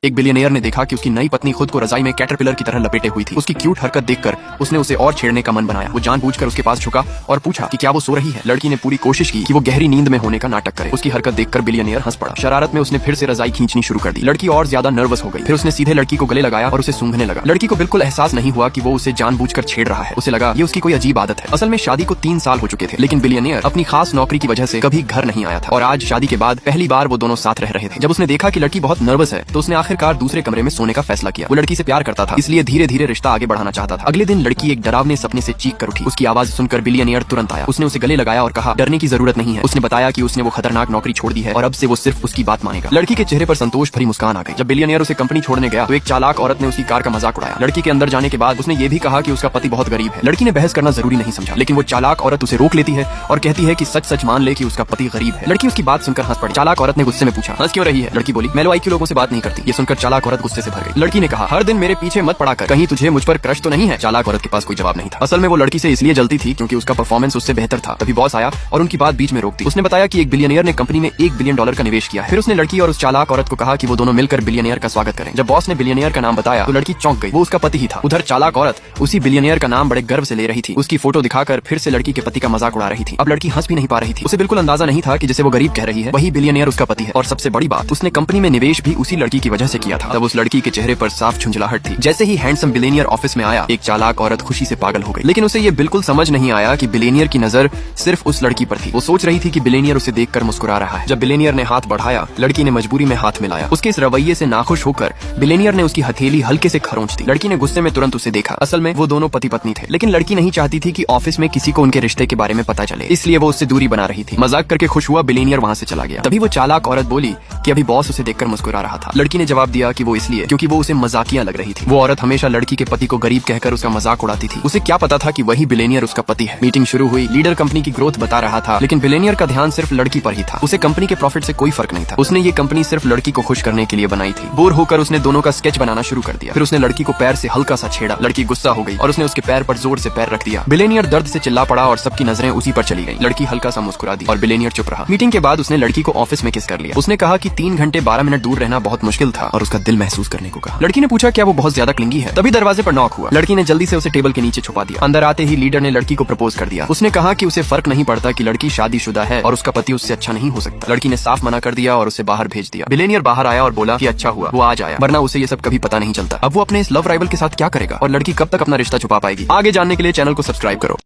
एक बिलियनियर ने देखा कि उसकी नई पत्नी खुद को रजाई में कैटरपिलर की तरह लपेटे हुई थी। उसकी क्यूट हरकत देखकर उसने उसे और छेड़ने का मन बनाया। वो जानबूझकर उसके पास झुका और पूछा कि क्या वो सो रही है। लड़की ने पूरी कोशिश की कि वो गहरी नींद में होने का नाटक करे। उसकी हरकत देखकर बिलियनियर हंस पड़ा। शरारत में उसने फिर से रजाई खींचनी शुरू कर दी। लड़की और ज्यादा नर्वस हो गई। फिर उसने सीधे लड़की को गले लगाया और उसे सूंघने लगा। लड़की को बिल्कुल एहसास नहीं हुआ कि वो उसे जानबूझकर छेड़ रहा है। उसे लगा ये उसकी कोई अजीब आदत है। असल में शादी को 3 साल हो चुके थे, लेकिन बिलियनियर अपनी खास नौकरी की वजह से कभी घर नहीं आया था और आज शादी के बाद पहली बार वो दोनों साथ रह रहे थे। जब उसने देखा कि लड़की बहुत नर्वस है तो उसने आखिरकार दूसरे कमरे में सोने का फैसला किया। वो लड़की से प्यार करता था, इसलिए धीरे धीरे रिश्ता आगे बढ़ाना चाहता था। अगले दिन लड़की एक डरावने सपने से चीख कर उठी। उसकी आवाज सुनकर बिलियनियर तुरंत आया। उसने उसे गले लगाया और कहा डरने की जरूरत नहीं है। उसने बताया कि उसने वो खतरनाक नौकरी छोड़ दी है और अब से वो सिर्फ उसकी बात मानेगा। लड़की के चेहरे पर संतोष भरी मुस्कान आ गई। जब बिलियनियर उसे कंपनी छोड़ने गया तो एक चालाक औरत ने उसकी कार का मजाक उड़ाया। लड़की के अंदर जाने के बाद उसने ये भी कहा कि उसका पति बहुत गरीब है। लड़की ने बहस करना जरूरी नहीं समझा, लेकिन वो चालाक औरत उसे रोक लेती है और कहती है कि सच सच मान ले कि उसका पति गरीब है। लड़की उसकी बात सुनकर हंस पड़ी। चालाक औरत ने गुस्से में पूछा हंस क्यों रही है। लड़की बोली मैं लो IQ लोगों से बात नहीं करती। ये सुनकर चालाक औरत गुस्से से भर गई। लड़की ने कहा हर दिन मेरे पीछे मत पड़ा कर, कहीं तुझे मुझ पर क्रश तो नहीं है। चालाक औरत के पास कोई जवाब नहीं था। असल में वो लड़की से इसलिए जलती थी क्योंकि उसका परफॉर्मेंस उससे बेहतर था। तभी बॉस आया और उनकी बात बीच में रोक दी। उसने बताया कि एक बिलियनियर ने कंपनी में $1 बिलियन का निवेश किया है। फिर उसने लड़की और उस चालाक औरत को कहा कि वो दोनों मिलकर बिलियनियर का स्वागत करें। जब बॉस ने बिलियनियर का नाम बताया तो लड़की चौंक गई। वो उसका पति ही था। उधर चालाक औरत उसी बिलियनियर का नाम बड़े गर्व से ले रही थी। उसकी फोटो दिखाकर फिर से लड़की के पति का मजाक उड़ा रही थी। अब लड़की हंस भी नहीं पा रही थी। उसे बिल्कुल अंदाजा नहीं था कि जिसे वो गरीब कह रही है वही बिलियनियर उसका पति है। और सबसे बड़ी बात, उसने कंपनी में निवेश भी उसी लड़की की वजह से किया था। तब उस लड़की के चेहरे पर साफ झुंझलाहट थी। जैसे ही हैंडसम बिलियनियर ऑफिस में आया, एक चालाक औरत खुशी से पागल हो गई। लेकिन उसे ये बिल्कुल समझ नहीं आया कि बिलियनियर की नजर सिर्फ उस लड़की पर थी। वो सोच रही थी कि बिलियनियर उसे देखकर मुस्कुरा रहा है। जब बिलियनियर ने हाथ बढ़ाया, लड़की ने मजबूरी में हाथ मिलाया। उसके इस रवैये से नाखुश होकर बिलियनियर ने उसकी हथेली हल्के से खरोंच दी। लड़की ने गुस्से में तुरंत उसे देखा। असल में वो दोनों पति पत्नी थे, लेकिन लड़की नहीं चाहती थी कि ऑफिस में किसी को उनके रिश्ते के बारे में पता चले, इसलिए वो उससे दूरी बना रही थी। मजाक करके खुश हुआ बिलियनियर वहाँ से चला गया। तभी वो चालाक औरत बोली कि अभी बॉस उसे देखकर मुस्कुरा रहा था। लड़की ने जवाब दिया कि वो इसलिए क्योंकि वो उसे मजाकिया लग रही थी। वो औरत हमेशा लड़की के पति को गरीब कहकर उसका मजाक उड़ाती थी। उसे क्या पता था कि वही बिलियनियर उसका पति है। मीटिंग शुरू हुई। लीडर कंपनी की ग्रोथ बता रहा था, लेकिन बिलियनियर का ध्यान सिर्फ लड़की पर ही था। उसे कंपनी के प्रॉफिट से कोई फर्क नहीं था। उसने ये कंपनी सिर्फ लड़की को खुश करने के लिए बनाई थी। बोर होकर उसने दोनों का स्केच बनाना शुरू कर दिया। फिर उसने लड़की को पैर से हल्का सा छेड़ा। लड़की गुस्सा हो गई और उसने उसके पैर पर जोर से पैर रख दिया। बिलियनियर दर्द से चिल्ला पड़ा और सबकी नजरें उसी पर चली गई। लड़की हल्का सा मुस्कुरा दी और बिलियनियर चुप रहा। मीटिंग के बाद उसने लड़की को ऑफिस में किस कर लिया। उसने कहा कि 3 घंटे 12 मिनट दूर रहना बहुत मुश्किल था और उसका दिल महसूस करने को कहा। लड़की ने पूछा क्या वो बहुत ज्यादा क्लिंगी है। तभी दरवाजे पर नॉक हुआ। लड़की ने जल्दी से उसे टेबल के नीचे छुपा दिया। अंदर आते ही लीडर ने लड़की को प्रपोज कर दिया। उसने कहा कि उसे फर्क नहीं पड़ता कि लड़की शादीशुदा है और उसका पति उससे अच्छा नहीं हो सकता। लड़की ने साफ मना कर दिया और उसे बाहर भेज दिया। बिलियनियर बाहर आया और बोला कि अच्छा हुआ वो आज आया, वरना उसे ये सब कभी पता नहीं चलता। अब वो अपने इस लव राइवल के साथ क्या करेगा और लड़की कब तक अपना रिश्ता छुपा पाएगी। आगे जानने के लिए चैनल को सब्सक्राइब करो।